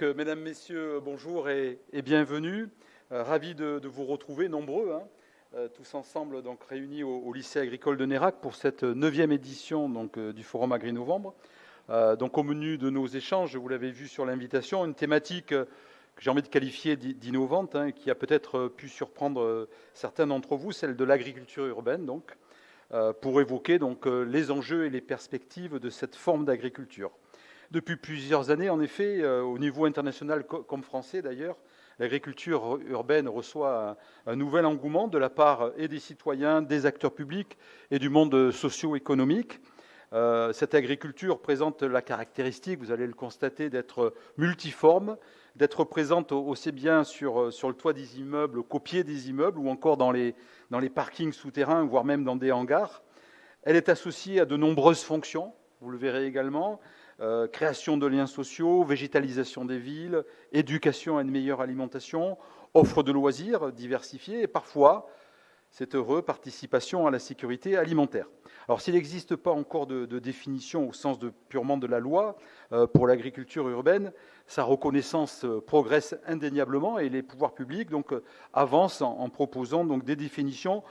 Mesdames, Messieurs, bonjour et bienvenue. Ravi de vous retrouver, nombreux, tous ensemble donc, réunis au lycée agricole de Nérac pour cette 9e édition du Forum Agri-Novembre. Donc au menu de nos échanges, vous l'avez vu sur l'invitation, une thématique que j'ai envie de qualifier d'innovante, qui a peut-être pu surprendre certains d'entre vous, celle de l'agriculture urbaine, pour évoquer les enjeux et les perspectives de cette forme d'agriculture. Depuis plusieurs années, en effet, au niveau international comme français d'ailleurs, l'agriculture urbaine reçoit un nouvel engouement de la part et des citoyens, des acteurs publics et du monde socio-économique. Cette agriculture présente la caractéristique, vous allez le constater, d'être multiforme, d'être présente aussi bien sur le toit des immeubles qu'au pied des immeubles ou encore dans les parkings souterrains, voire même dans des hangars. Elle est associée à de nombreuses fonctions, vous le verrez également, création de liens sociaux, végétalisation des villes, éducation à une meilleure alimentation, offre de loisirs diversifiée et parfois, c'est heureux, participation à la sécurité alimentaire. Alors s'il n'existe pas encore de définition au sens purement de la loi pour l'agriculture urbaine, sa reconnaissance progresse indéniablement et les pouvoirs publics avancent en proposant des définitions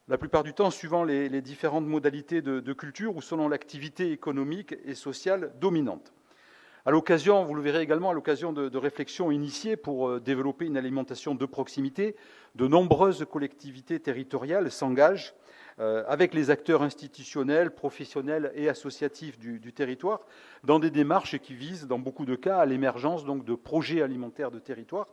la plupart du temps suivant les différentes modalités de culture ou selon l'activité économique et sociale dominante. À l'occasion, vous le verrez également, à l'occasion de réflexions initiées pour développer une alimentation de proximité, de nombreuses collectivités territoriales s'engagent avec les acteurs institutionnels, professionnels et associatifs du territoire dans des démarches qui visent, dans beaucoup de cas, à l'émergence de projets alimentaires de territoire.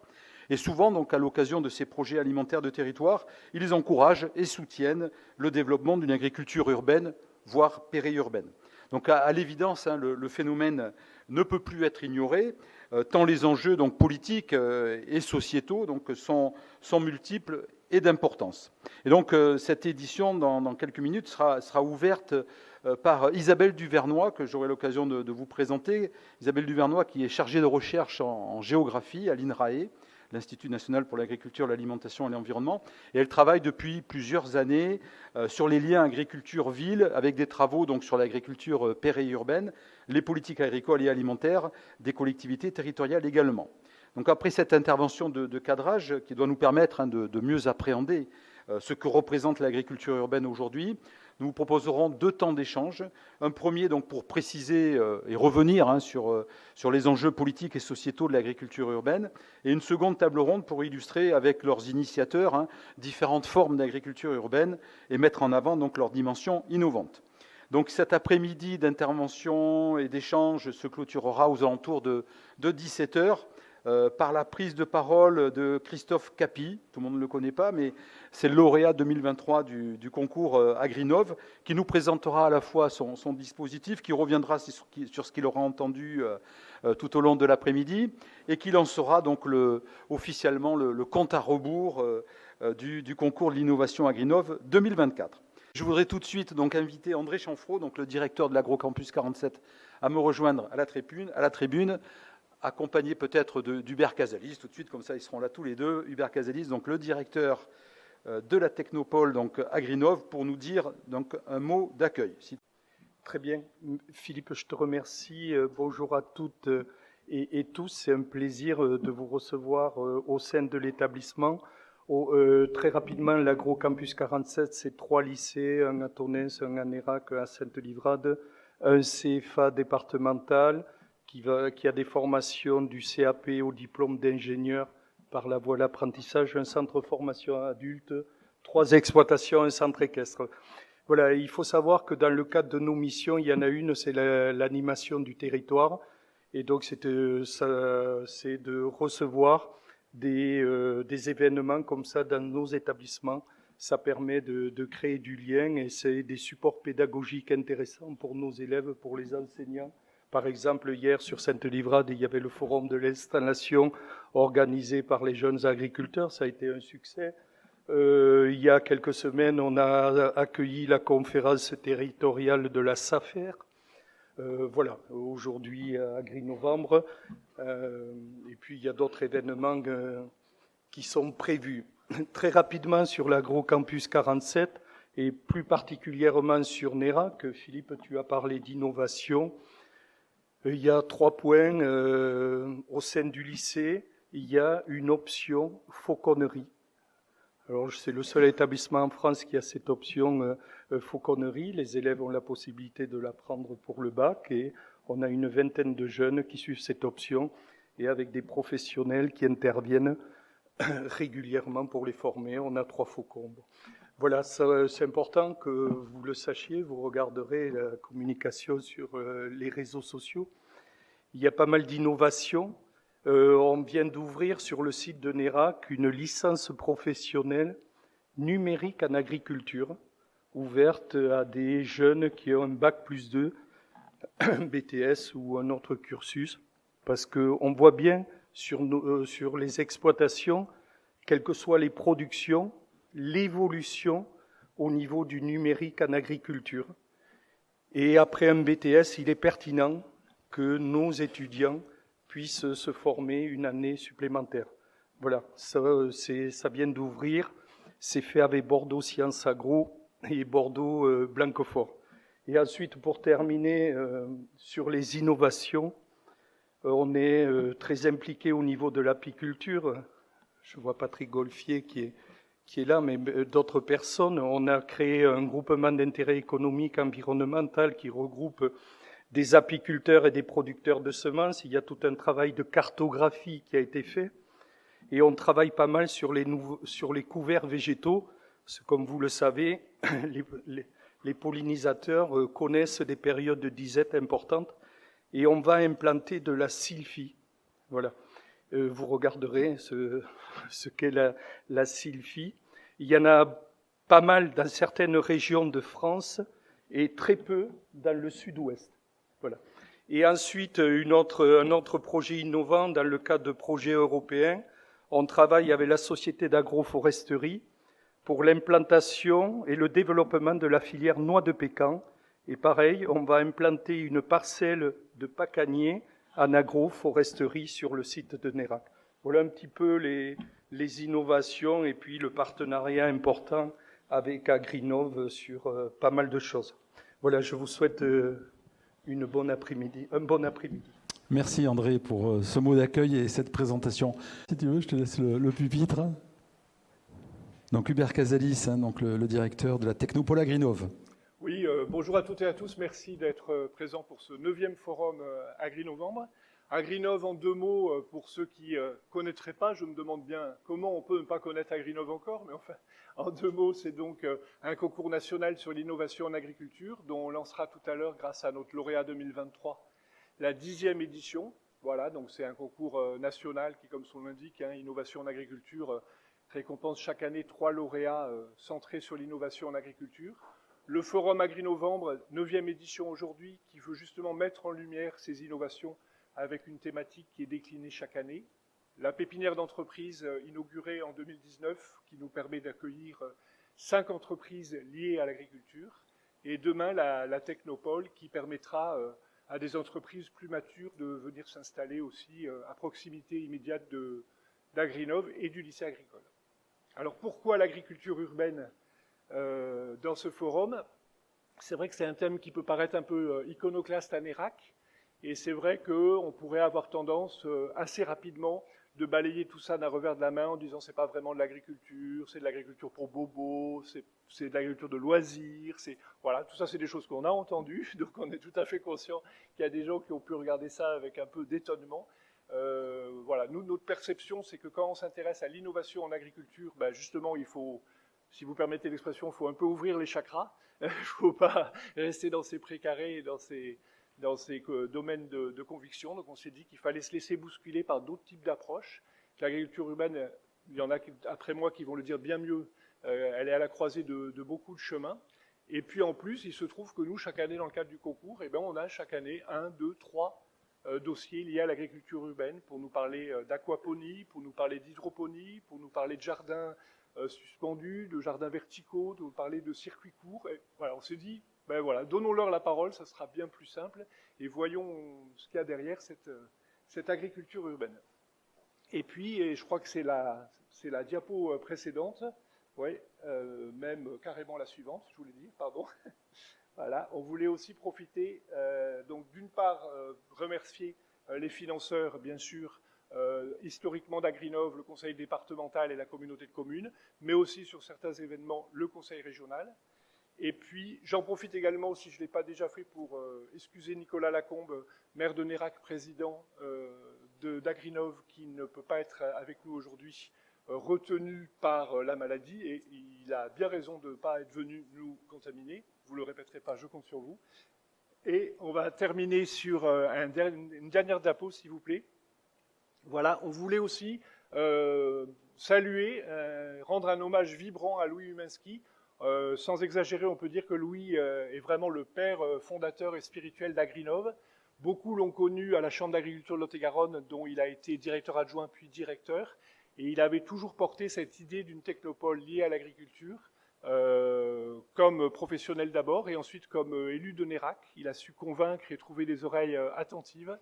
Et souvent, à l'occasion de ces projets alimentaires de territoire, ils encouragent et soutiennent le développement d'une agriculture urbaine, voire périurbaine. Donc, à l'évidence, le phénomène ne peut plus être ignoré, tant les enjeux politiques et sociétaux sont multiples et d'importance. Et donc, cette édition, dans quelques minutes, sera ouverte par Isabelle Duvernois, que j'aurai l'occasion de vous présenter. Isabelle Duvernois, qui est chargée de recherche en géographie à l'INRAE, l'Institut national pour l'agriculture, l'alimentation et l'environnement. Et elle travaille depuis plusieurs années sur les liens agriculture-ville, avec des travaux sur l'agriculture périurbaine, les politiques agricoles et alimentaires des collectivités territoriales également. Donc après cette intervention de cadrage qui doit nous permettre de mieux appréhender ce que représente l'agriculture urbaine aujourd'hui, nous vous proposerons 2 temps d'échange. Un premier pour préciser et revenir sur les enjeux politiques et sociétaux de l'agriculture urbaine, et une seconde table ronde pour illustrer avec leurs initiateurs différentes formes d'agriculture urbaine et mettre en avant leurs dimensions innovantes. Donc cet après-midi d'intervention et d'échange se clôturera aux alentours de 17h. Par la prise de parole de Christophe Capy, tout le monde ne le connaît pas, mais c'est le lauréat 2023 du concours Agrinov, qui nous présentera à la fois son dispositif, qui reviendra sur ce qu'il aura entendu tout au long de l'après-midi, et qui lancera officiellement le compte à rebours du concours de l'innovation Agrinov 2024. Je voudrais tout de suite inviter André Chanfraud, le directeur de l'Agrocampus 47, à me rejoindre à la tribune, accompagné peut-être d'Hubert Casalis, tout de suite, comme ça ils seront là tous les deux. Hubert Casalis, le directeur de la Technopole Agrinov, pour nous dire un mot d'accueil. Très bien. Philippe, je te remercie. Bonjour à toutes et tous. C'est un plaisir de vous recevoir au sein de l'établissement. Très rapidement, l'Agrocampus 47, c'est 3 lycées, un à Tonnes, un à Nérac, un à Sainte-Livrade, un CFA départemental, qui a des formations du CAP au diplôme d'ingénieur par la voie de l'apprentissage, un centre de formation adulte, 3 exploitations, un centre équestre. Voilà, il faut savoir que dans le cadre de nos missions, il y en a une, c'est l'animation du territoire. Et donc, c'est de recevoir des événements comme ça dans nos établissements. Ça permet de créer du lien et c'est des supports pédagogiques intéressants pour nos élèves, pour les enseignants. Par exemple, hier, sur Sainte-Livrade, il y avait le forum de l'installation organisé par les jeunes agriculteurs. Ça a été un succès. Il y a quelques semaines, on a accueilli la conférence territoriale de la SAFER. Voilà, aujourd'hui, à Agri-Novembre. Et puis, il y a d'autres événements qui sont prévus. Très rapidement, sur l'Agrocampus 47, et plus particulièrement sur Nérac, Philippe, tu as parlé d'innovation. Il y a 3 points au sein du lycée. Il y a une option fauconnerie. Alors, c'est le seul établissement en France qui a cette option fauconnerie. Les élèves ont la possibilité de la prendre pour le bac et on a une vingtaine de jeunes qui suivent cette option et avec des professionnels qui interviennent régulièrement pour les former. On a 3 faucons. Voilà, c'est important que vous le sachiez. Vous regarderez la communication sur les réseaux sociaux. Il y a pas mal d'innovations. On vient d'ouvrir sur le site de NERAC une licence professionnelle numérique en agriculture, ouverte à des jeunes qui ont un bac+2, un BTS ou un autre cursus, parce qu'on voit bien sur les exploitations, quelles que soient les productions, l'évolution au niveau du numérique en agriculture. Et après un BTS, il est pertinent que nos étudiants puissent se former une année supplémentaire. Voilà, ça vient d'ouvrir, c'est fait avec Bordeaux Sciences Agro et Bordeaux Blanquefort. Et ensuite, pour terminer, sur les innovations, on est très impliqué au niveau de l'apiculture. Je vois Patrick Golfier qui est là, mais d'autres personnes. On a créé un groupement d'intérêt économique environnemental qui regroupe des apiculteurs et des producteurs de semences. Il y a tout un travail de cartographie qui a été fait. Et on travaille pas mal sur les couverts végétaux. Parce que, comme vous le savez, les pollinisateurs connaissent des périodes de disette importantes. Et on va implanter de la sylphie. Voilà. Vous regarderez ce qu'est la sylphie. Il y en a pas mal dans certaines régions de France et très peu dans le sud-ouest. Voilà. Et ensuite, un autre projet innovant dans le cadre de projets européens. On travaille avec la Société d'agroforesterie pour l'implantation et le développement de la filière noix de pécan. Et pareil, on va implanter une parcelle de pacanier en agroforesterie sur le site de NERAC. Voilà un petit peu les innovations et puis le partenariat important avec Agrinov sur pas mal de choses. Voilà, je vous souhaite un bon après-midi. Merci André pour ce mot d'accueil et cette présentation. Si tu veux, je te laisse le pupitre. Donc Hubert Casalis, donc le directeur de la Technopole Agrinov. Oui, bonjour à toutes et à tous. Merci d'être présents pour ce 9e forum Agri-Novembre. Agrinov, en 2 mots, pour ceux qui ne connaîtraient pas, je me demande bien comment on peut ne pas connaître Agrinov encore, mais enfin, en 2 mots, c'est donc un concours national sur l'innovation en agriculture, dont on lancera tout à l'heure, grâce à notre lauréat 2023, la 10e édition. Voilà, donc c'est un concours national qui, comme son l'indique, innovation en agriculture, récompense chaque année 3 lauréats centrés sur l'innovation en agriculture. Le forum Agri-Novembre, 9e édition aujourd'hui, qui veut justement mettre en lumière ces innovations avec une thématique qui est déclinée chaque année. La pépinière d'entreprise inaugurée en 2019, qui nous permet d'accueillir 5 entreprises liées à l'agriculture. Et demain, la Technopole, qui permettra à des entreprises plus matures de venir s'installer aussi à proximité immédiate d'Agrinov et du lycée agricole. Alors pourquoi l'agriculture urbaine dans ce forum? C'est vrai que c'est un thème qui peut paraître un peu iconoclaste à NERAC, et c'est vrai qu'on pourrait avoir tendance assez rapidement de balayer tout ça d'un revers de la main en disant c'est pas vraiment de l'agriculture, c'est de l'agriculture pour bobos, c'est de l'agriculture de loisirs, voilà, tout ça c'est des choses qu'on a entendues, donc on est tout à fait conscient qu'il y a des gens qui ont pu regarder ça avec un peu d'étonnement. Voilà, nous, notre perception, c'est que quand on s'intéresse à l'innovation en agriculture, ben justement, il faut, si vous permettez l'expression, il faut un peu ouvrir les chakras. Il ne faut pas rester dans ces précarés et dans ces domaines de conviction. Donc on s'est dit qu'il fallait se laisser bousculer par d'autres types d'approches. L'agriculture urbaine, il y en a après moi qui vont le dire bien mieux, elle est à la croisée de beaucoup de chemins. Et puis en plus, il se trouve que nous, chaque année, dans le cadre du concours, on a chaque année 1, 2, 3 dossiers liés à l'agriculture urbaine pour nous parler d'aquaponie, pour nous parler d'hydroponie, pour nous parler de jardins suspendus, de jardins verticaux, de nous parler de circuits courts. Et voilà, on s'est dit, ben voilà, donnons-leur la parole, ça sera bien plus simple, et voyons ce qu'il y a derrière cette agriculture urbaine. Et puis, et je crois que c'est la diapo précédente, ouais, même carrément la suivante, je voulais dire, pardon. Voilà, on voulait aussi profiter, donc d'une part, remercier les financeurs, bien sûr, historiquement d'Agrinov, le conseil départemental et la communauté de communes, mais aussi sur certains événements, le conseil régional. Et puis, j'en profite également, si je ne l'ai pas déjà fait, pour excuser Nicolas Lacombe, maire de Nérac, président d'Agrinov, qui ne peut pas être avec nous aujourd'hui, retenu par la maladie, et il a bien raison de ne pas être venu nous contaminer. Vous ne le répéterez pas, je compte sur vous. Et on va terminer sur une dernière diapo, s'il vous plaît. Voilà, on voulait aussi saluer, rendre un hommage vibrant à Louis Huminski. Sans exagérer, on peut dire que Louis est vraiment le père fondateur et spirituel d'Agrinov. Beaucoup l'ont connu à la Chambre d'agriculture de Lot-et-Garonne, dont il a été directeur adjoint puis directeur. Et il avait toujours porté cette idée d'une technopole liée à l'agriculture, comme professionnel d'abord, et ensuite comme élu de Nérac. Il a su convaincre et trouver des oreilles attentives.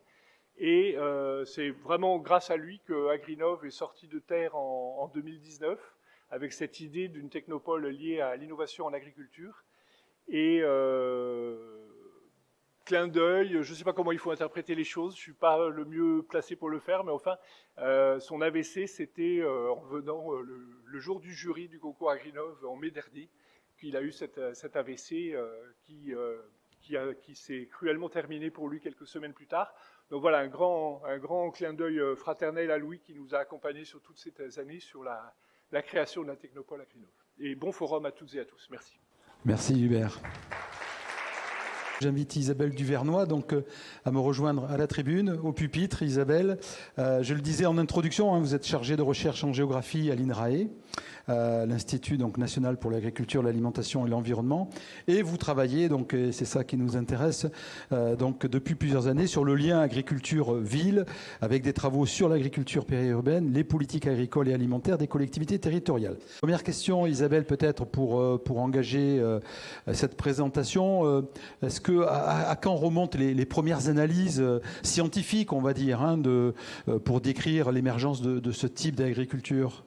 Et c'est vraiment grâce à lui que Agrinov est sorti de terre en 2019, avec cette idée d'une technopole liée à l'innovation en agriculture. Et clin d'œil, je ne sais pas comment il faut interpréter les choses, je ne suis pas le mieux placé pour le faire, mais enfin, son AVC, c'était en venant le jour du jury du concours Agrinov en mai dernier, qu'il a eu cet AVC qui s'est cruellement terminé pour lui quelques semaines plus tard. Donc voilà, un grand clin d'œil fraternel à Louis qui nous a accompagnés sur toutes ces années sur la création de la technopole Agrinov. Et bon forum à toutes et à tous. Merci. Merci Hubert. J'invite Isabelle Duvernois donc, à me rejoindre à la tribune, au pupitre. Isabelle, je le disais en introduction, hein, vous êtes chargée de recherche en géographie à l'INRAE, l'Institut donc, national pour l'agriculture, l'alimentation et l'environnement. Et vous travaillez, donc, et c'est ça qui nous intéresse, donc, depuis plusieurs années sur le lien agriculture-ville, avec des travaux sur l'agriculture périurbaine, les politiques agricoles et alimentaires des collectivités territoriales. Première question, Isabelle, peut-être pour engager cette présentation. Est-ce que à quand remontent les premières analyses scientifiques, on va dire, hein, pour décrire l'émergence de ce type d'agriculture ?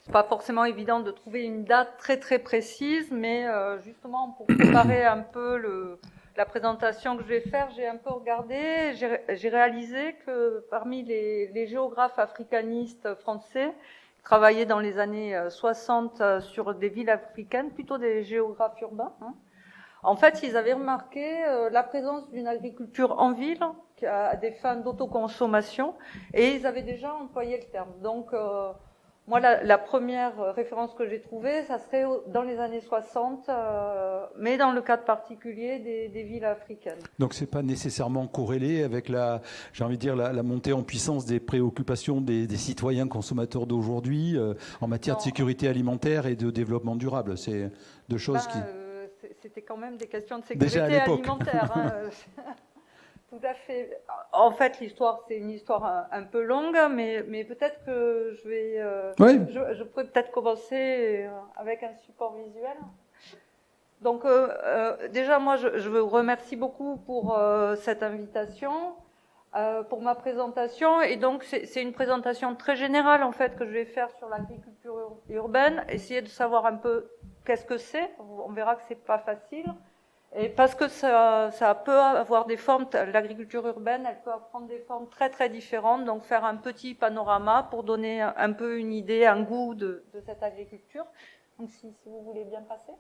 C'est pas forcément évident de trouver une date très très précise, mais justement pour préparer un peu la présentation que je vais faire, j'ai un peu regardé, j'ai réalisé que parmi les géographes africanistes français qui travaillaient dans les années 60 sur des villes africaines, plutôt des géographes urbains, hein, en fait, ils avaient remarqué la présence d'une agriculture en ville à des fins d'autoconsommation et ils avaient déjà employé le terme. Donc, moi, la première référence que j'ai trouvée, ça serait dans les années 60, mais dans le cadre particulier des villes africaines. Donc, c'est pas nécessairement corrélé avec la montée en puissance des préoccupations des citoyens consommateurs d'aujourd'hui en matière de sécurité alimentaire et de développement durable. C'est deux choses qui... C'était quand même des questions de sécurité alimentaire. Hein. Tout à fait. En fait, l'histoire, c'est une histoire un peu longue, mais peut-être que je vais... Oui. Je pourrais peut-être commencer avec un support visuel. Donc, déjà, moi, je vous remercie beaucoup pour cette invitation, pour ma présentation. Et donc, c'est une présentation très générale, en fait, que je vais faire sur l'agriculture urbaine, essayer de savoir un peu qu'est-ce que c'est. On verra que c'est pas facile. Et parce que ça peut avoir des formes, l'agriculture urbaine, elle peut prendre des formes très très différentes. Donc faire un petit panorama pour donner un peu une idée, un goût de cette agriculture. Donc si vous voulez bien passer.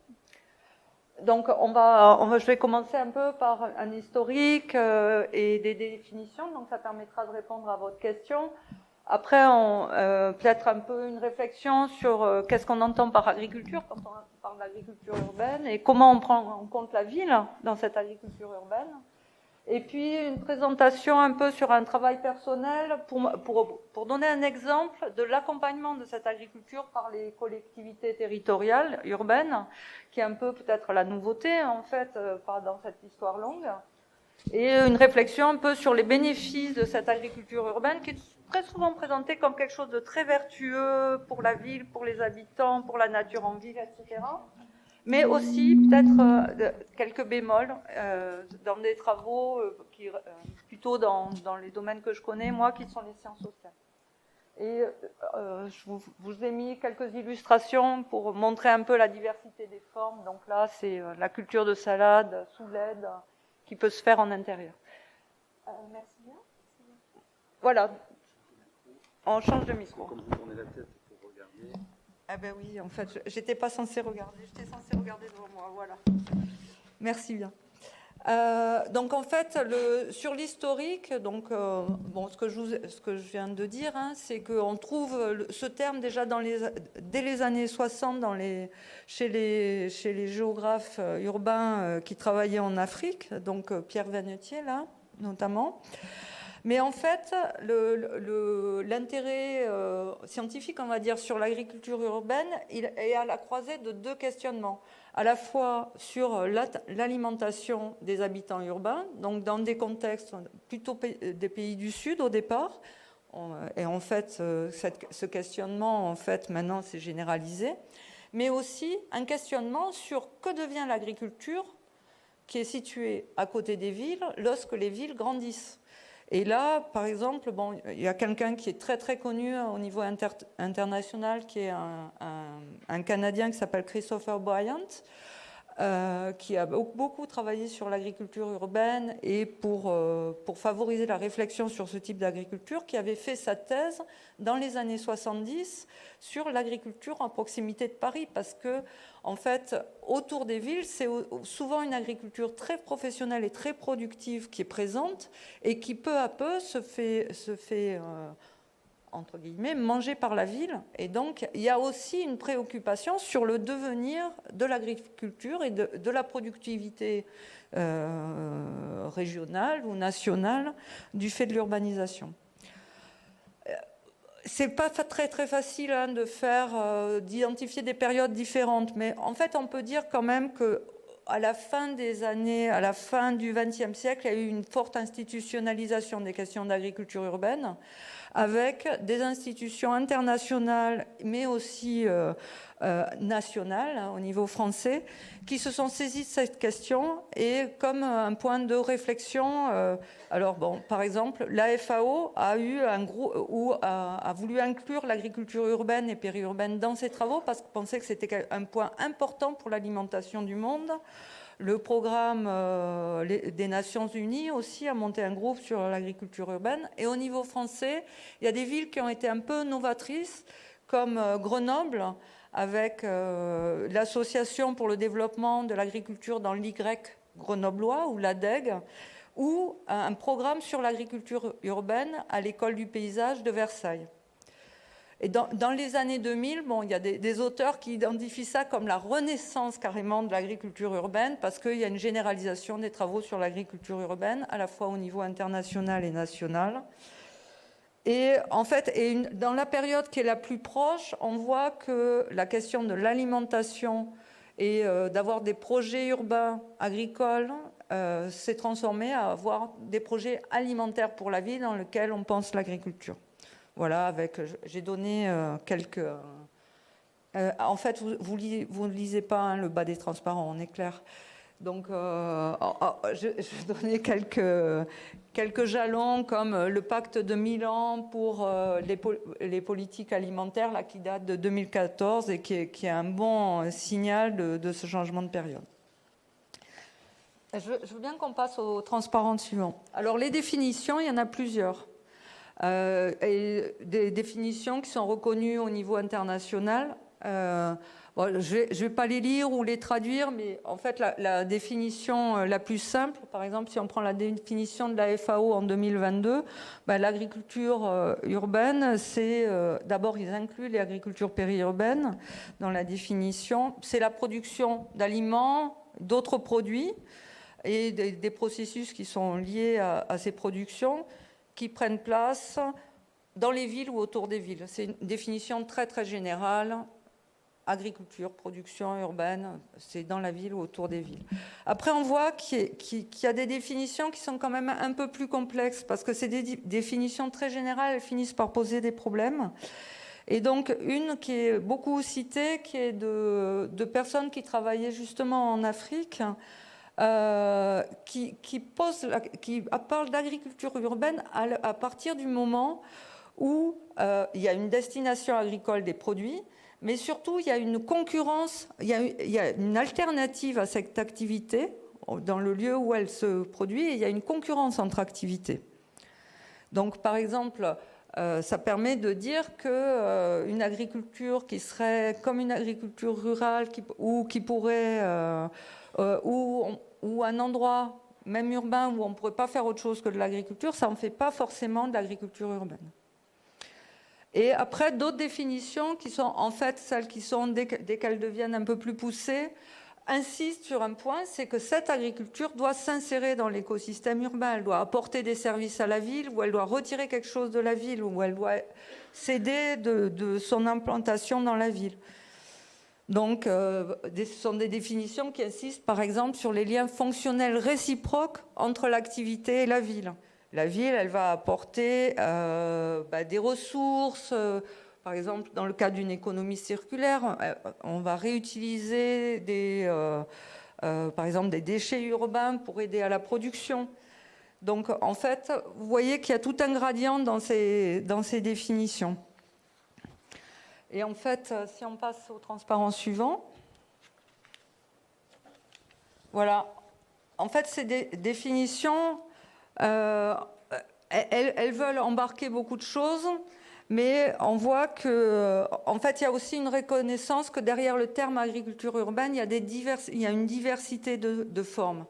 Donc je vais commencer un peu par un historique et des définitions. Donc ça permettra de répondre à votre question. Après, peut-être un peu une réflexion sur qu'est-ce qu'on entend par agriculture quand on parle d'agriculture urbaine et comment on prend en compte la ville dans cette agriculture urbaine. Et puis une présentation un peu sur un travail personnel pour donner un exemple de l'accompagnement de cette agriculture par les collectivités territoriales urbaines, qui est un peu peut-être la nouveauté en fait dans cette histoire longue. Et une réflexion un peu sur les bénéfices de cette agriculture urbaine qui est très souvent présentée comme quelque chose de très vertueux pour la ville, pour les habitants, pour la nature en ville, etc. Mais aussi peut-être quelques bémols dans des travaux plutôt dans les domaines que je connais, moi, qui sont les sciences sociales. Et vous ai mis quelques illustrations pour montrer un peu la diversité des formes. Donc là, c'est la culture de salade sous LED qui peut se faire en intérieur. Merci bien. Voilà. On change de micro. Comme vous tournez la tête pour regarder. Ah ben oui, en fait, j'étais pas censée regarder. J'étais censée regarder devant moi. Voilà. Merci bien. Donc en fait, sur l'historique, ce que je viens de dire, hein, c'est qu'on trouve ce terme déjà dès les années 60 chez les géographes urbains qui travaillaient en Afrique, donc Pierre Vanetier là notamment. Mais en fait, l'intérêt scientifique, on va dire, sur l'agriculture urbaine, il est à la croisée de deux questionnements. À la fois sur l'alimentation des habitants urbains, donc dans des contextes plutôt des pays du Sud au départ. Et en fait, ce questionnement, en fait, maintenant, c'est généralisé. Mais aussi un questionnement sur que devient l'agriculture qui est située à côté des villes lorsque les villes grandissent. Et là, par exemple, il y a quelqu'un qui est très très connu au niveau international, qui est un Canadien qui s'appelle Christopher Bryant, qui a beaucoup travaillé sur l'agriculture urbaine et pour favoriser la réflexion sur ce type d'agriculture, qui avait fait sa thèse dans les années 70 sur l'agriculture en proximité de Paris, parce que en fait, autour des villes, c'est souvent une agriculture très professionnelle et très productive qui est présente et qui peu à peu se fait entre guillemets, mangée par la ville. Et donc, il y a aussi une préoccupation sur le devenir de l'agriculture et de la productivité régionale ou nationale du fait de l'urbanisation. C'est pas très très facile d'identifier des périodes différentes, mais en fait, on peut dire quand même que à la fin du XXe siècle, il y a eu une forte institutionnalisation des questions d'agriculture urbaine, avec des institutions internationales, mais aussi nationales, hein, au niveau français, qui se sont saisies de cette question et comme un point de réflexion. Par exemple, la FAO a voulu inclure l'agriculture urbaine et périurbaine dans ses travaux parce qu'on pensait que c'était un point important pour l'alimentation du monde. Le programme des Nations Unies aussi a monté un groupe sur l'agriculture urbaine. Et au niveau français, il y a des villes qui ont été un peu novatrices, comme Grenoble, avec l'Association pour le développement de l'agriculture dans l'Y grenoblois, ou l'ADEG, ou un programme sur l'agriculture urbaine à l'École du paysage de Versailles. Et dans les années 2000, il y a des auteurs qui identifient ça comme la renaissance carrément de l'agriculture urbaine, parce qu'il y a une généralisation des travaux sur l'agriculture urbaine, à la fois au niveau international et national. Et en fait, dans la période qui est la plus proche, on voit que la question de l'alimentation et d'avoir des projets urbains agricoles s'est transformée à avoir des projets alimentaires pour la ville dans lesquels on pense l'agriculture. Voilà, j'ai donné quelques... en fait, vous ne lisez pas hein, le bas des transparents, on est clair. Donc, je donnais quelques jalons comme le pacte de Milan pour les politiques alimentaires, là, qui date de 2014 et qui est un bon signal de ce changement de période. Je veux bien qu'on passe aux transparents suivants. Alors, les définitions, il y en a plusieurs. Et des définitions qui sont reconnues au niveau international. Je ne vais pas les lire ou les traduire, mais en fait, la définition la plus simple, par exemple, si on prend la définition de la FAO en 2022, l'agriculture urbaine, c'est d'abord, ils incluent les agricultures périurbaines dans la définition. C'est la production d'aliments, d'autres produits et des processus qui sont liés à ces productions qui prennent place dans les villes ou autour des villes. C'est une définition très très générale. Agriculture, production urbaine, c'est dans la ville ou autour des villes. Après, on voit qu'il y a des définitions qui sont quand même un peu plus complexes parce que c'est des définitions très générales, elles finissent par poser des problèmes. Et donc, une qui est beaucoup citée, qui est de personnes qui travaillaient justement en Afrique, qui parle d'agriculture urbaine à partir du moment où il y a une destination agricole des produits, mais surtout il y a une concurrence, il y a une alternative à cette activité dans le lieu où elle se produit, et il y a une concurrence entre activités. Donc par exemple, ça permet de dire qu'une agriculture qui serait comme une agriculture rurale ou qui pourrait, ou un endroit même urbain où on ne pourrait pas faire autre chose que de l'agriculture, ça ne fait pas forcément de l'agriculture urbaine. Et après, d'autres définitions qui sont en fait celles qui sont, dès qu'elles deviennent un peu plus poussées, insistent sur un point, c'est que cette agriculture doit s'insérer dans l'écosystème urbain, elle doit apporter des services à la ville, ou elle doit retirer quelque chose de la ville, ou elle doit céder de son implantation dans la ville. Donc, ce sont des définitions qui insistent, par exemple, sur les liens fonctionnels réciproques entre l'activité et la ville. La ville, elle va apporter des ressources. Par exemple, dans le cas d'une économie circulaire, on va réutiliser par exemple des déchets urbains pour aider à la production. Donc, en fait, vous voyez qu'il y a tout un gradient dans ces définitions. Et en fait, si on passe au transparent suivant, voilà. En fait, ces définitions, elles veulent embarquer beaucoup de choses, mais on voit qu'en fait, il y a aussi une reconnaissance que derrière le terme agriculture urbaine, il y a une diversité de formes.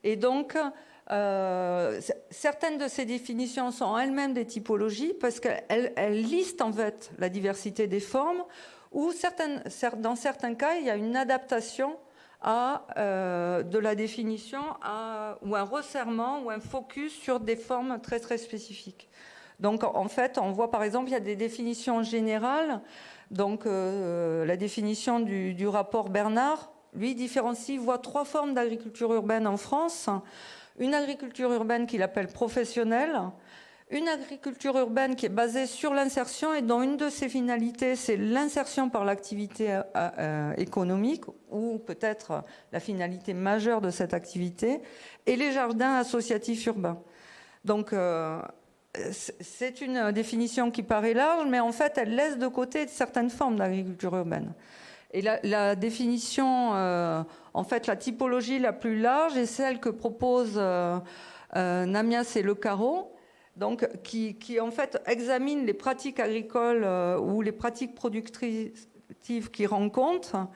Et donc, certaines de ces définitions sont elles-mêmes des typologies parce qu'elles listent en fait la diversité des formes, ou dans certains cas, il y a une adaptation de la définition ou un resserrement ou un focus sur des formes très très spécifiques. Donc en fait, on voit par exemple, il y a des définitions générales. Donc la définition du rapport Bernard, lui voit 3 formes d'agriculture urbaine en France. Une agriculture urbaine qu'il appelle professionnelle, une agriculture urbaine qui est basée sur l'insertion et dont une de ses finalités, c'est l'insertion par l'activité économique, ou peut-être la finalité majeure de cette activité, et les jardins associatifs urbains. Donc, c'est une définition qui paraît large, mais en fait, elle laisse de côté certaines formes d'agriculture urbaine. Et la définition, en fait, la typologie la plus large est celle que propose Namias et Le Carreau, donc, qui en fait examine les pratiques agricoles ou les pratiques productives qu'ils rencontrent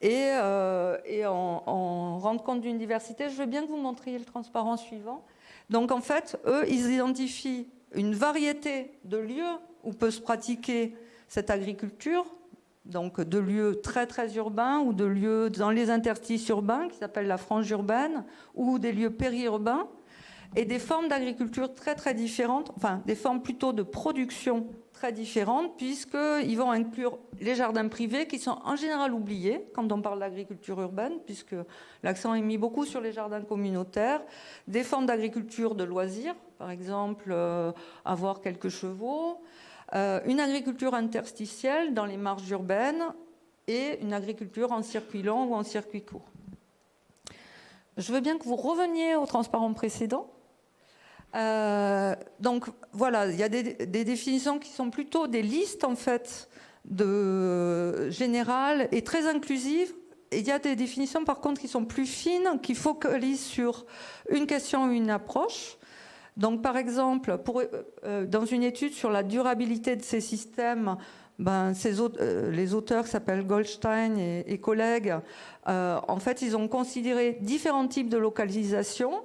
et en rendent compte d'une diversité. Je veux bien que vous montriez le transparent suivant. Donc en fait, eux, ils identifient une variété de lieux où peut se pratiquer cette agriculture, donc de lieux très très urbains ou de lieux dans les interstices urbains qui s'appellent la frange urbaine, ou des lieux périurbains, et des formes d'agriculture très très différentes, enfin des formes plutôt de production très différentes, puisqu'ils vont inclure les jardins privés qui sont en général oubliés quand on parle d'agriculture urbaine, puisque l'accent est mis beaucoup sur les jardins communautaires, des formes d'agriculture de loisirs, par exemple avoir quelques chevaux, une agriculture interstitielle dans les marges urbaines et une agriculture en circuit long ou en circuit court. Je veux bien que vous reveniez au transparent précédent. Donc voilà, il y a des définitions qui sont plutôt des listes en fait générales et très inclusives. Et il y a des définitions par contre qui sont plus fines, qui focalisent sur une question ou une approche. Donc par exemple, dans une étude sur la durabilité de ces systèmes, les auteurs qui s'appellent Goldstein et collègues, en fait, ils ont considéré différents types de localisation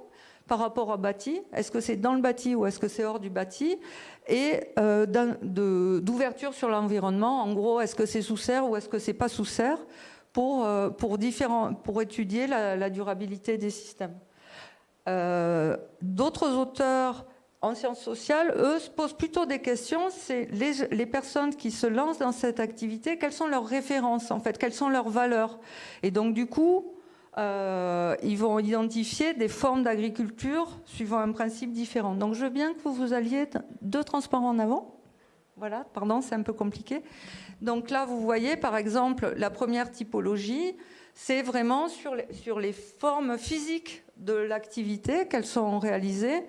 par rapport au bâti. Est-ce que c'est dans le bâti ou est-ce que c'est hors du bâti? Et d'ouverture sur l'environnement. En gros, est-ce que c'est sous serre ou est-ce que c'est pas sous serre pour étudier la durabilité des systèmes. D'autres auteurs en sciences sociales, eux, se posent plutôt des questions. C'est les personnes qui se lancent dans cette activité, quelles sont leurs références, en fait, quelles sont leurs valeurs. Et donc, du coup, ils vont identifier des formes d'agriculture suivant un principe différent. Donc, je veux bien que vous alliez 2 transparents en avant. Voilà, pardon, c'est un peu compliqué. Donc là, vous voyez, par exemple, la première typologie, c'est vraiment sur les formes physiques de l'activité qu'elles sont réalisées.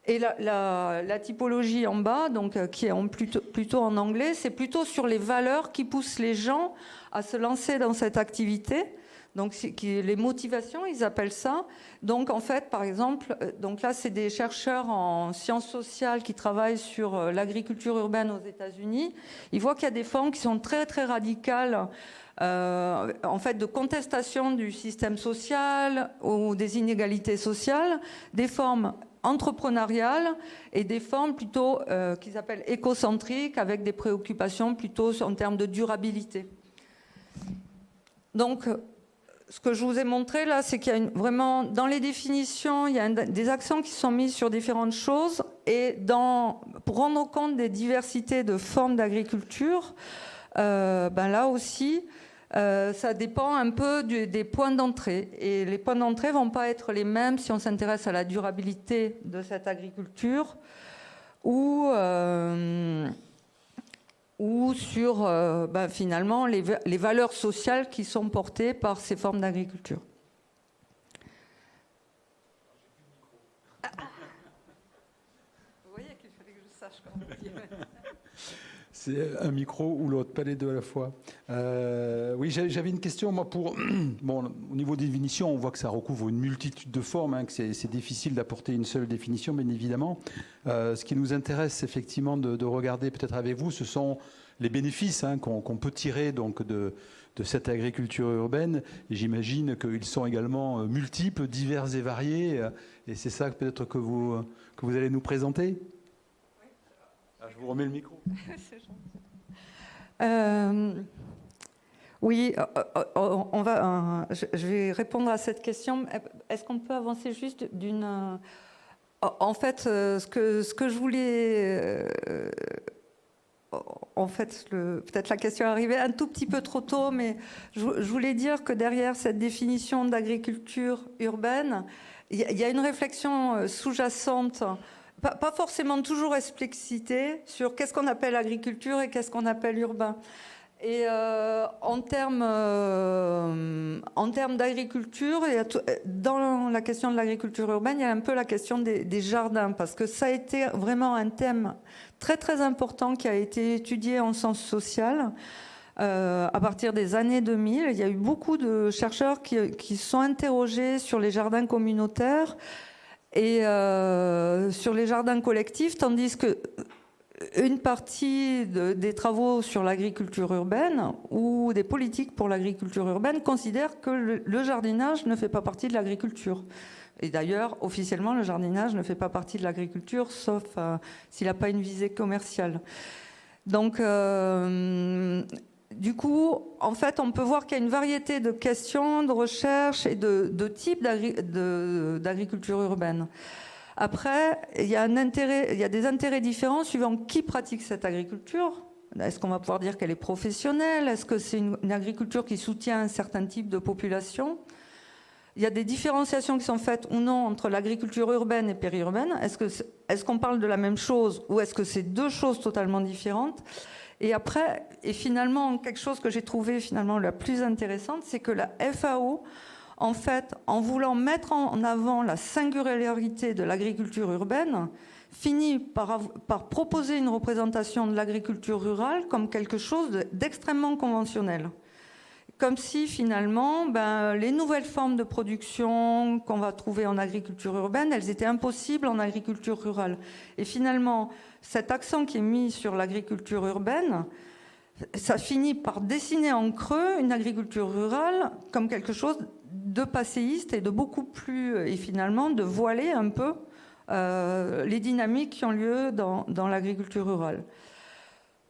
Et la typologie en bas, donc, qui est plutôt en anglais, c'est plutôt sur les valeurs qui poussent les gens à se lancer dans cette activité. Donc, les motivations, ils appellent ça. Donc, en fait, par exemple, donc là, c'est des chercheurs en sciences sociales qui travaillent sur l'agriculture urbaine aux États-Unis. Ils voient qu'il y a des formes qui sont très, très radicales, en fait, de contestation du système social ou des inégalités sociales, des formes entrepreneuriales et des formes plutôt qu'ils appellent écocentriques, avec des préoccupations plutôt en termes de durabilité. Donc, ce que je vous ai montré là, c'est qu'il y a vraiment, dans les définitions, il y a des accents qui sont mis sur différentes choses, et pour rendre compte des diversités de formes d'agriculture, là aussi, ça dépend un peu des points d'entrée. Et les points d'entrée ne vont pas être les mêmes si on s'intéresse à la durabilité de cette agriculture ou sur finalement les valeurs sociales qui sont portées par ces formes d'agriculture. Vous voyez qu'il fallait que je sache comment dire. C'est un micro ou l'autre, pas les deux à la fois. Oui, j'avais une question, moi, au niveau des définitions, on voit que ça recouvre une multitude de formes, hein, que c'est difficile d'apporter une seule définition, bien évidemment. Ce qui nous intéresse, effectivement, de regarder peut-être avec vous, ce sont les bénéfices qu'on peut tirer donc, de cette agriculture urbaine. Et j'imagine qu'ils sont également multiples, divers et variés. Et c'est ça peut-être que vous allez nous présenter. Je vous remets le micro. C'est gentil. Oui, je vais répondre à cette question. Est-ce qu'on peut avancer juste d'une... En fait, ce que je voulais... En fait, peut-être la question est arrivée un tout petit peu trop tôt, mais je voulais dire que derrière cette définition d'agriculture urbaine, il y a une réflexion sous-jacente, pas forcément toujours explicitée, sur qu'est-ce qu'on appelle agriculture et qu'est-ce qu'on appelle urbain. Et en termes d'agriculture, dans la question de l'agriculture urbaine, il y a un peu la question des jardins, parce que ça a été vraiment un thème très très important qui a été étudié en sciences sociales à partir des années 2000. Il y a eu beaucoup de chercheurs qui se sont interrogés sur les jardins communautaires et sur les jardins collectifs, tandis que une partie des travaux sur l'agriculture urbaine ou des politiques pour l'agriculture urbaine considèrent que le jardinage ne fait pas partie de l'agriculture. Et d'ailleurs, officiellement, le jardinage ne fait pas partie de l'agriculture, sauf s'il n'a pas une visée commerciale. Donc, du coup, en fait, on peut voir qu'il y a une variété de questions, de recherches et de types d'agriculture urbaine. Après, il y a des intérêts différents suivant qui pratique cette agriculture. Est-ce qu'on va pouvoir dire qu'elle est professionnelle? Est-ce que c'est une agriculture qui soutient un certain type de population? Il y a des différenciations qui sont faites ou non entre l'agriculture urbaine et périurbaine. Est-ce qu'on parle de la même chose ou est-ce que c'est deux choses totalement différentes? Et après, et finalement, quelque chose que j'ai trouvé finalement la plus intéressante, c'est que la FAO, en fait, en voulant mettre en avant la singularité de l'agriculture urbaine, finit par proposer une représentation de l'agriculture rurale comme quelque chose d'extrêmement conventionnel. Comme si, finalement, les nouvelles formes de production qu'on va trouver en agriculture urbaine, elles étaient impossibles en agriculture rurale. Et finalement, cet accent qui est mis sur l'agriculture urbaine, ça finit par dessiner en creux une agriculture rurale comme quelque chose de passéiste et de beaucoup plus, et finalement de voiler un peu les dynamiques qui ont lieu dans l'agriculture rurale.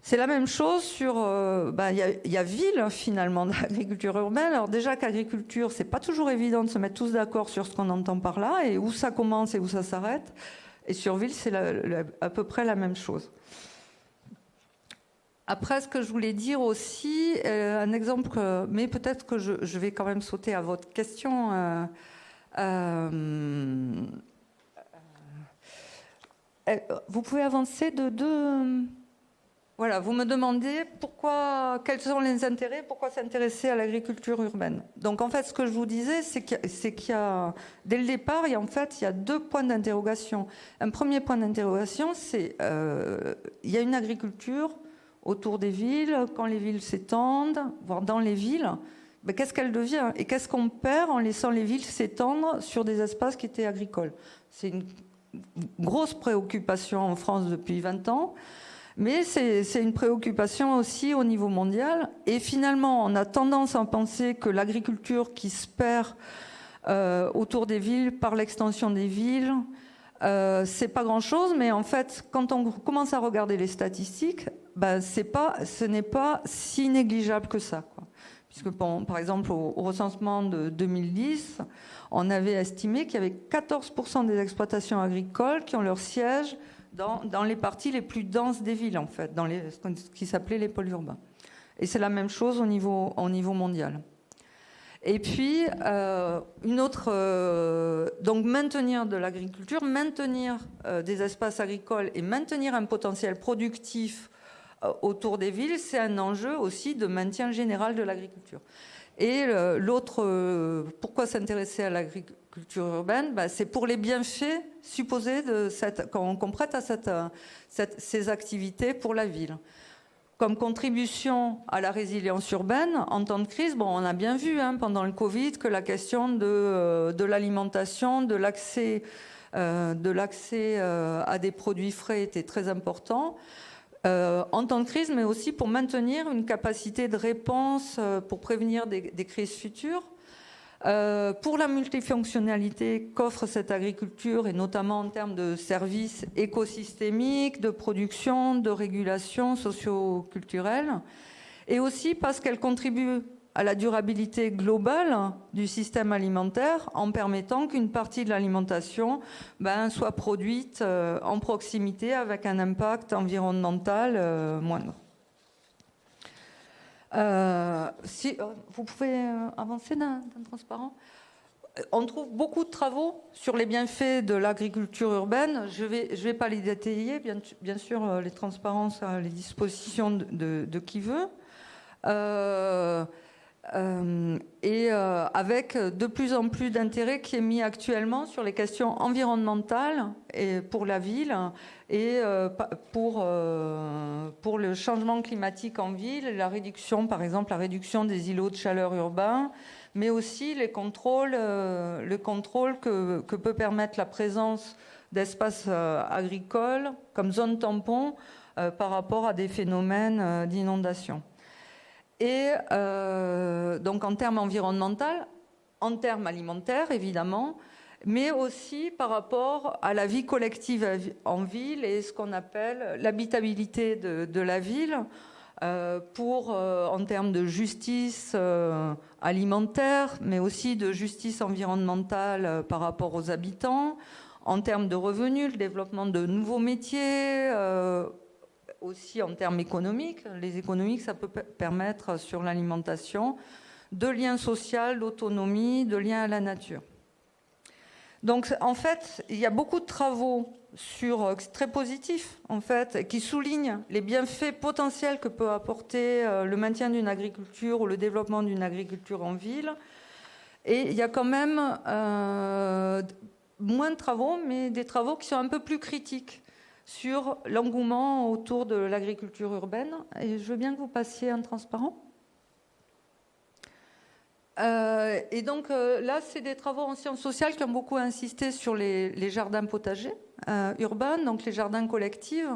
C'est la même chose sur... Il y a ville, finalement, de l'agriculture urbaine. Alors déjà qu'agriculture, c'est pas toujours évident de se mettre tous d'accord sur ce qu'on entend par là, et où ça commence et où ça s'arrête. Et sur ville, c'est à peu près la même chose. Après, ce que je voulais dire aussi, un exemple, mais peut-être que je vais quand même sauter à votre question. Vous pouvez avancer de deux... Voilà, vous me demandez quels sont les intérêts, pourquoi s'intéresser à l'agriculture urbaine. Donc en fait, ce que je vous disais, c'est qu'il y a, dès le départ, il y a 2 points d'interrogation. Un premier point d'interrogation, c'est il y a une agriculture autour des villes, quand les villes s'étendent, voire dans les villes, ben, qu'est-ce qu'elle devient? Et qu'est-ce qu'on perd en laissant les villes s'étendre sur des espaces qui étaient agricoles? C'est une grosse préoccupation en France depuis 20 ans. Mais c'est une préoccupation aussi au niveau mondial. Et finalement, on a tendance à penser que l'agriculture qui se perd autour des villes, par l'extension des villes, c'est pas grand-chose. Mais en fait, quand on commence à regarder les statistiques, ben, ce n'est pas si négligeable que ça, quoi. Puisque, bon, par exemple, au recensement de 2010, on avait estimé qu'il y avait 14% des exploitations agricoles qui ont leur siège dans les parties les plus denses des villes, en fait, dans ce qui s'appelait les pôles urbains. Et c'est la même chose au niveau mondial. Et puis, donc maintenir de l'agriculture, maintenir des espaces agricoles et maintenir un potentiel productif autour des villes, c'est un enjeu aussi de maintien général de l'agriculture. Et pourquoi s'intéresser à l'agriculture urbaine? C'est pour les bienfaits supposés qu'on prête à ces activités pour la ville. Comme contribution à la résilience urbaine, en temps de crise, bon, on a bien vu pendant le Covid que la question de l'alimentation, de l'accès à des produits frais était très important. En temps de crise, mais aussi pour maintenir une capacité de réponse pour prévenir des crises futures. Pour la multifonctionnalité qu'offre cette agriculture, et notamment en termes de services écosystémiques, de production, de régulation socio-culturelle, et aussi parce qu'elle contribue à la durabilité globale du système alimentaire en permettant qu'une partie de l'alimentation soit produite en proximité avec un impact environnemental moindre. Si vous pouvez avancer d'un transparent. On trouve beaucoup de travaux sur les bienfaits de l'agriculture urbaine. Je vais pas les détailler, bien sûr, les transparences à les dispositions de qui veut. Avec de plus en plus d'intérêt qui est mis actuellement sur les questions environnementales et pour la ville et pour le changement climatique en ville, la réduction, par exemple, la réduction des îlots de chaleur urbains, mais aussi le contrôle que peut permettre la présence d'espaces agricoles comme zone tampon par rapport à des phénomènes d'inondation. Et donc en termes environnementaux, en termes alimentaires évidemment, mais aussi par rapport à la vie collective en ville et ce qu'on appelle l'habitabilité de la ville en termes de justice alimentaire, mais aussi de justice environnementale par rapport aux habitants, en termes de revenus, le développement de nouveaux métiers, aussi en termes économiques. Les économiques, ça peut permettre sur l'alimentation de liens sociaux, d'autonomie, de liens à la nature. Donc, en fait, il y a beaucoup de travaux très positifs, en fait, qui soulignent les bienfaits potentiels que peut apporter le maintien d'une agriculture ou le développement d'une agriculture en ville. Et il y a quand même moins de travaux, mais des travaux qui sont un peu plus critiques sur l'engouement autour de l'agriculture urbaine. Et je veux bien que vous passiez un transparent. Et donc là, c'est des travaux en sciences sociales qui ont beaucoup insisté sur les jardins potagers urbains, donc les jardins collectifs.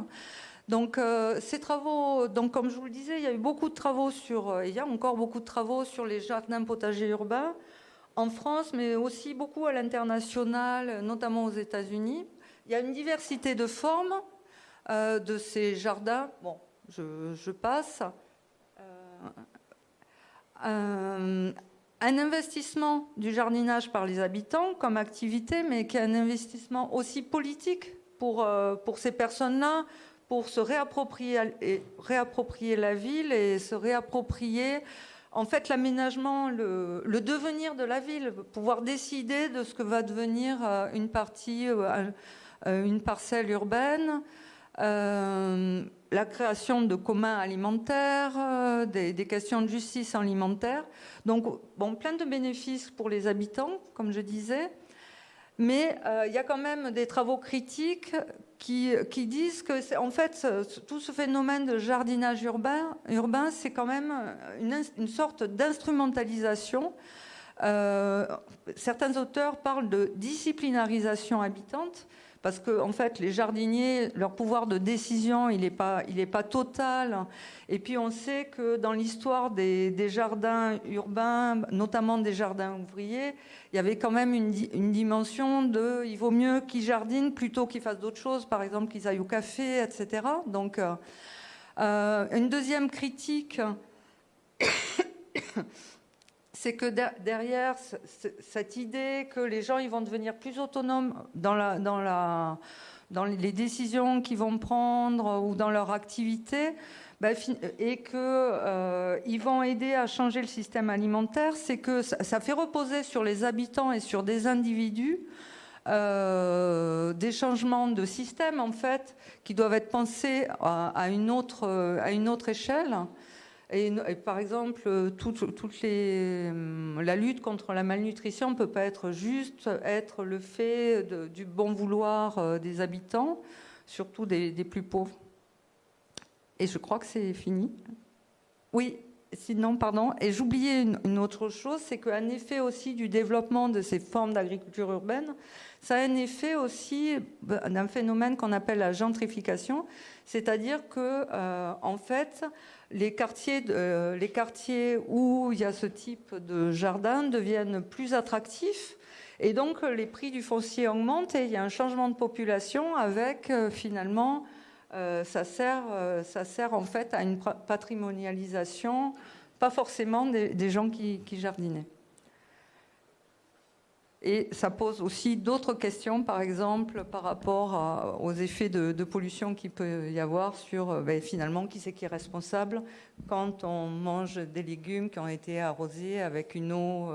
Donc ces travaux, donc comme je vous le disais, il y a eu beaucoup de travaux il y a encore beaucoup de travaux sur les jardins potagers urbains en France, mais aussi beaucoup à l'international, notamment aux États-Unis. Il y a une diversité de formes de ces jardins. Bon, je passe. Un investissement du jardinage par les habitants comme activité, mais qui est un investissement aussi politique pour ces personnes-là, pour se réapproprier la ville et se réapproprier en fait l'aménagement, le devenir de la ville, pouvoir décider de ce que va devenir une parcelle urbaine, la création de communs alimentaires, des questions de justice alimentaire. Donc, bon, plein de bénéfices pour les habitants, comme je disais. Mais il y a quand même des travaux critiques qui disent que, en fait, tout ce phénomène de jardinage urbain c'est quand même une sorte d'instrumentalisation. Certains auteurs parlent de disciplinarisation habitante, parce que en fait, les jardiniers, leur pouvoir de décision, il n'est pas total. Et puis, on sait que dans l'histoire des jardins urbains, notamment des jardins ouvriers, il y avait quand même une dimension de il vaut mieux qu'ils jardinent plutôt qu'ils fassent d'autres choses, par exemple qu'ils aillent au café, etc. Donc, une deuxième critique, c'est que derrière cette idée que les gens ils vont devenir plus autonomes dans les décisions qu'ils vont prendre ou dans leur activité, et qu'ils vont aider à changer le système alimentaire, c'est que ça fait reposer sur les habitants et sur des individus des changements de système, en fait, qui doivent être pensés à une autre échelle. Et par exemple, la lutte contre la malnutrition ne peut pas être juste être le fait du bon vouloir des habitants, surtout des plus pauvres. Et je crois que c'est fini. Oui, sinon, pardon. Et j'oubliais une autre chose, c'est qu'un effet aussi du développement de ces formes d'agriculture urbaine, ça a un effet aussi d'un phénomène qu'on appelle la gentrification, c'est-à-dire que, en fait, les quartiers où il y a ce type de jardin deviennent plus attractifs et donc les prix du foncier augmentent et il y a un changement de population avec finalement ça sert en fait à une patrimonialisation, pas forcément des gens qui jardinaient. Et ça pose aussi d'autres questions, par exemple, par rapport aux effets de pollution qu'il peut y avoir sur, finalement, qui c'est qui est responsable quand on mange des légumes qui ont été arrosés avec une eau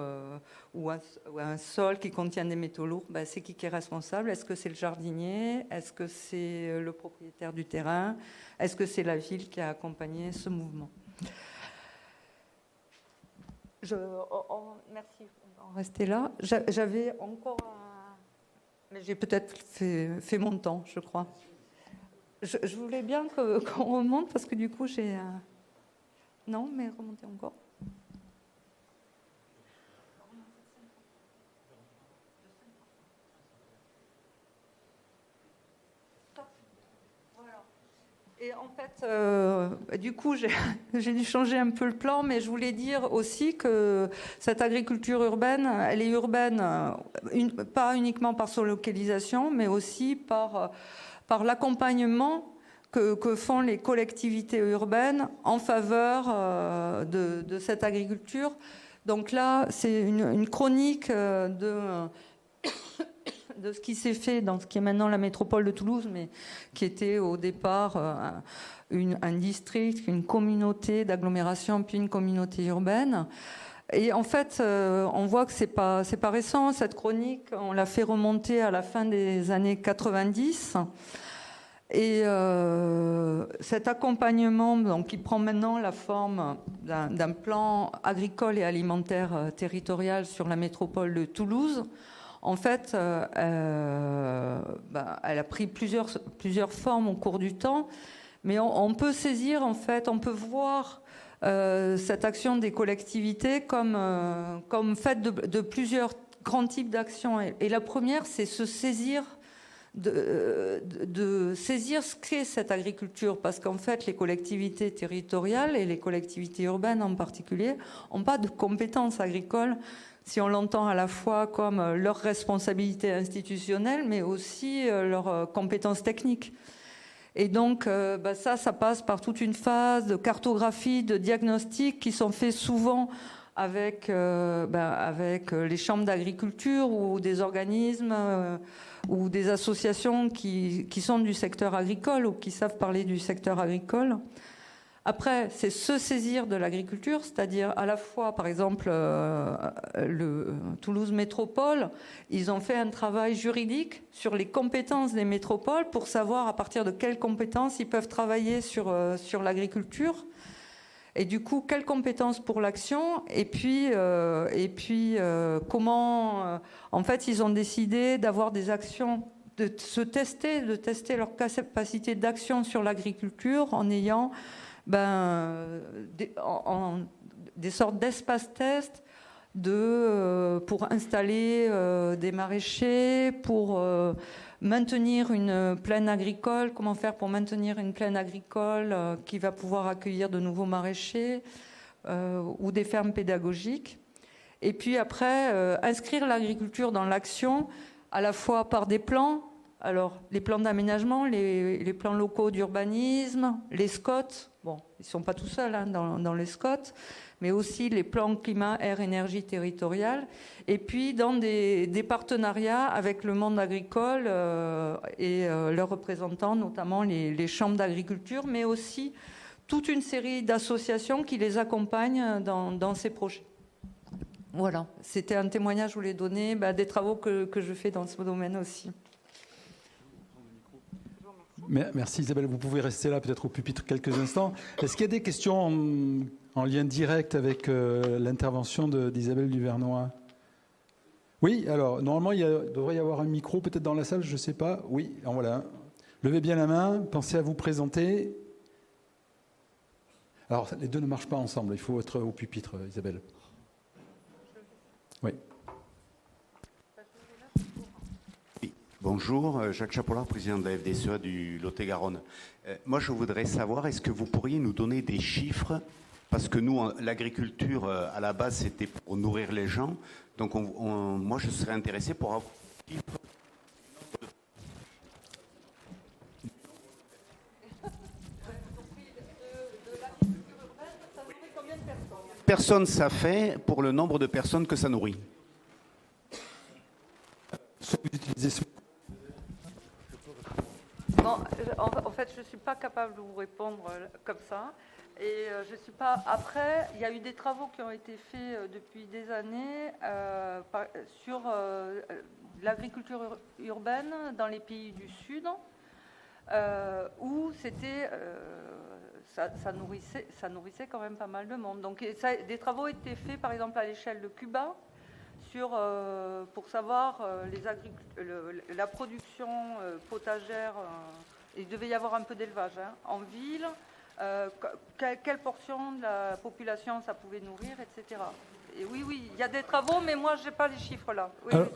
ou un sol qui contient des métaux lourds. C'est qui est responsable? Est-ce que c'est le jardinier? Est-ce que c'est le propriétaire du terrain? Est-ce que c'est la ville qui a accompagné ce mouvement? Merci. Rester là. J'avais encore mais j'ai peut-être fait mon temps, je crois. Je voulais bien qu'on remonte parce que du coup j'ai... Non, mais remontez encore. Et en fait, du coup, j'ai dû changer un peu le plan, mais je voulais dire aussi que cette agriculture urbaine, elle est urbaine, pas uniquement par son localisation, mais aussi par l'accompagnement que font les collectivités urbaines en faveur de cette agriculture. Donc là, c'est une chronique de ce qui s'est fait dans ce qui est maintenant la métropole de Toulouse, mais qui était au départ un district, une communauté d'agglomération, puis une communauté urbaine. Et en fait, on voit que c'est pas récent, cette chronique, on l'a fait remonter à la fin des années 90. Et cet accompagnement, donc, qui prend maintenant la forme d'un plan agricole et alimentaire territorial sur la métropole de Toulouse, en fait, elle a pris plusieurs formes au cours du temps, mais on peut saisir, en fait, on peut voir cette action des collectivités comme faite de plusieurs grands types d'actions. Et la première, c'est se saisir de saisir ce qu'est cette agriculture, parce qu'en fait, les collectivités territoriales et les collectivités urbaines en particulier n'ont pas de compétences agricoles, si on l'entend à la fois comme leur responsabilité institutionnelle, mais aussi leurs compétences techniques. Et donc, ça passe par toute une phase de cartographie, de diagnostic qui sont faits souvent avec les chambres d'agriculture ou des organismes ou des associations qui sont du secteur agricole ou qui savent parler du secteur agricole. Après, c'est se saisir de l'agriculture, c'est-à-dire à la fois, par exemple, Toulouse Métropole, ils ont fait un travail juridique sur les compétences des métropoles pour savoir à partir de quelles compétences ils peuvent travailler sur l'agriculture. Et du coup, quelles compétences pour l'action? Et puis comment... en fait, ils ont décidé d'avoir des actions, de tester leur capacité d'action sur l'agriculture en ayant des sortes d'espaces tests pour installer des maraîchers, pour maintenir une plaine agricole, comment faire pour maintenir une plaine agricole qui va pouvoir accueillir de nouveaux maraîchers ou des fermes pédagogiques. Et puis après, inscrire l'agriculture dans l'action, à la fois par des plans, alors les plans d'aménagement, les plans locaux d'urbanisme, les SCOT, bon, ils ne sont pas tout seuls hein, dans les SCOT, mais aussi les plans climat, air, énergie territoriale, et puis dans des partenariats avec le monde agricole et leurs représentants, notamment les chambres d'agriculture, mais aussi toute une série d'associations qui les accompagnent dans ces projets. Voilà, c'était un témoignage que je voulais donner des travaux que je fais dans ce domaine aussi. Merci Isabelle, vous pouvez rester là peut-être au pupitre quelques instants. Est-ce qu'il y a des questions en lien direct avec l'intervention d'Isabelle Duvernois? Oui, alors normalement il devrait y avoir un micro peut-être dans la salle, je ne sais pas. Oui, en voilà. Levez bien la main, pensez à vous présenter. Alors les deux ne marchent pas ensemble, il faut être au pupitre Isabelle. Oui. Bonjour, Jacques Chapollard, président de la FDSEA du Lot-et-Garonne. Moi, je voudrais savoir, est-ce que vous pourriez nous donner des chiffres? Parce que nous, l'agriculture, à la base, c'était pour nourrir les gens. Donc, moi, je serais intéressé pour avoir des chiffres. Personne, ça fait pour le nombre de personnes que ça nourrit. Bon, en fait, je ne suis pas capable de vous répondre comme ça. Et je suis pas. Après, il y a eu des travaux qui ont été faits depuis des années sur l'agriculture urbaine dans les pays du Sud, où c'était. Ça nourrissait quand même pas mal de monde. Donc, des travaux étaient faits, par exemple, à l'échelle de Cuba, pour savoir la production potagère. Il devait y avoir un peu d'élevage en ville, quelle portion de la population ça pouvait nourrir, etc. Et oui, il y a des travaux, mais moi, je n'ai pas les chiffres là. Oui, alors,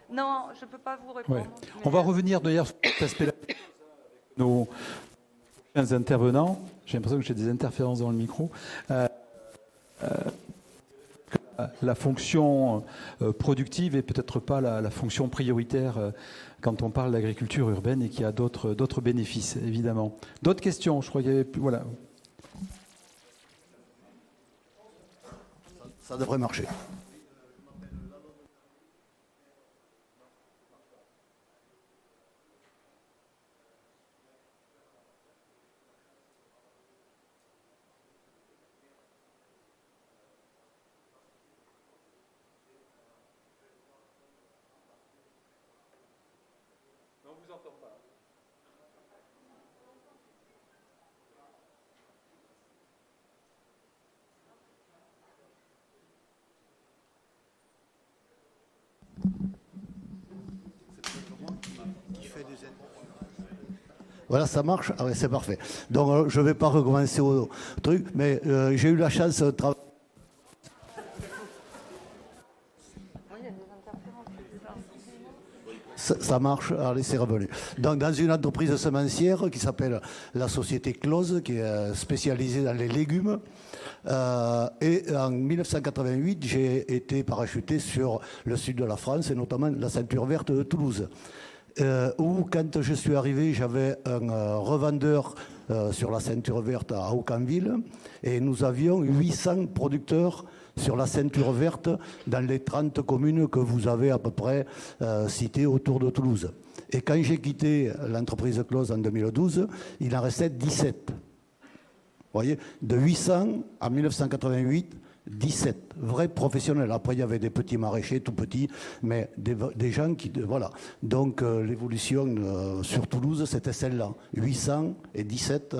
non, je ne peux pas vous répondre. Ouais. On va revenir d'ailleurs sur cet aspect-là. Nos intervenants, j'ai l'impression que j'ai des interférences dans le micro. La fonction productive est peut-être pas la fonction prioritaire quand on parle d'agriculture urbaine et qu'il y a d'autres bénéfices, évidemment. D'autres questions? Je crois qu'il y avait plus. Voilà. Ça devrait marcher. Voilà, ça marche. Ah ouais, c'est parfait. Donc, je ne vais pas recommencer au truc, mais j'ai eu la chance de travailler. Ça marche, allez, c'est revenu. Donc, dans une entreprise semencière qui s'appelle la société Close, qui est spécialisée dans les légumes. Et en 1988, j'ai été parachuté sur le sud de la France, et notamment la ceinture verte de Toulouse. Où, quand je suis arrivé, j'avais un revendeur sur la ceinture verte à Aucanville, et nous avions 800 producteurs sur la ceinture verte dans les 30 communes que vous avez à peu près citées autour de Toulouse. Et quand j'ai quitté l'entreprise Close en 2012, il en restait 17. voyez, de 800 en 1988, 17 vrais professionnels. Après, il y avait des petits maraîchers, tout petits, mais des gens qui... Voilà. Donc, l'évolution sur Toulouse, c'était celle-là. 800 et 17,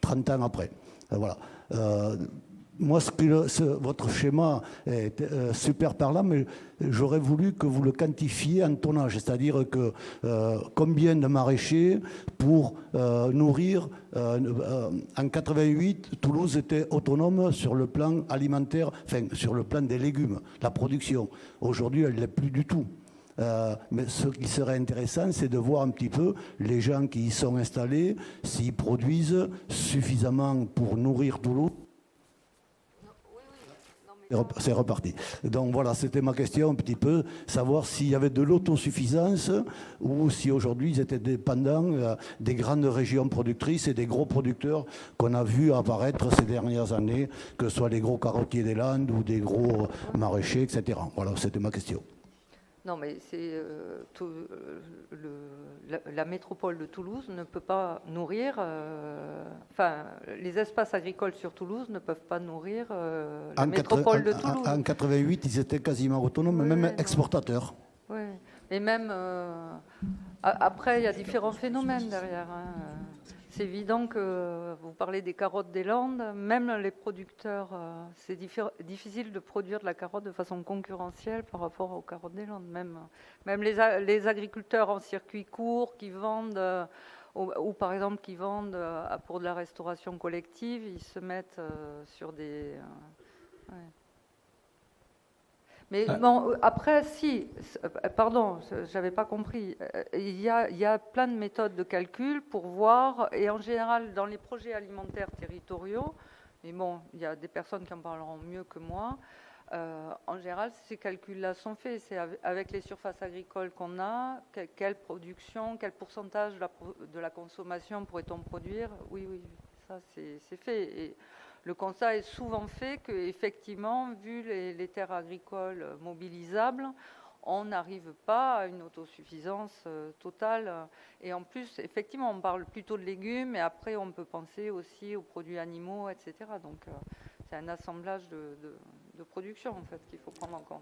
30 ans après. Voilà. Moi, votre schéma est super parlant, mais j'aurais voulu que vous le quantifiez en tonnage, c'est-à-dire que combien de maraîchers pour nourrir. En 88, Toulouse était autonome sur le plan alimentaire, enfin sur le plan des légumes, la production. Aujourd'hui, elle ne l'est plus du tout. Mais ce qui serait intéressant, c'est de voir un petit peu les gens qui y sont installés, s'ils produisent suffisamment pour nourrir Toulouse. C'est reparti. Donc voilà, c'était ma question un petit peu, savoir s'il y avait de l'autosuffisance ou si aujourd'hui ils étaient dépendants des grandes régions productrices et des gros producteurs qu'on a vus apparaître ces dernières années, que ce soit les gros carottiers des Landes ou des gros maraîchers, etc. Voilà, c'était ma question. Non, mais c'est la métropole de Toulouse ne peut pas nourrir. Enfin, les espaces agricoles sur Toulouse ne peuvent pas nourrir la métropole de Toulouse. En 88, ils étaient quasiment autonomes, oui, même exportateurs. Oui, mais même après, il y a différents phénomènes derrière. Hein. C'est évident que vous parlez des carottes des Landes, même les producteurs, c'est difficile de produire de la carotte de façon concurrentielle par rapport aux carottes des Landes. Même les agriculteurs en circuit court qui vendent, ou par exemple qui vendent pour de la restauration collective, ils se mettent sur des... Ouais. Mais bon, après, si, pardon, j'avais pas compris. Il y a plein de méthodes de calcul pour voir, et en général, dans les projets alimentaires territoriaux, mais bon, il y a des personnes qui en parleront mieux que moi, en général, ces calculs-là sont faits. C'est avec les surfaces agricoles qu'on a, quelle production, quel pourcentage de la consommation pourrait-on produire. Oui, ça, c'est fait. Et le constat est souvent fait qu'effectivement, vu les terres agricoles mobilisables, on n'arrive pas à une autosuffisance totale. Et en plus, effectivement, on parle plutôt de légumes, mais après, on peut penser aussi aux produits animaux, etc. Donc, c'est un assemblage de production, en fait, qu'il faut prendre en compte.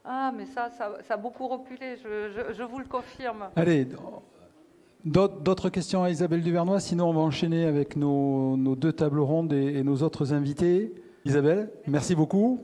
Ah, mais ça a beaucoup reculé, je vous le confirme. Allez, d'autres questions à Isabelle Duvernois, sinon on va enchaîner avec nos deux tables rondes et nos autres invités. Isabelle, merci beaucoup.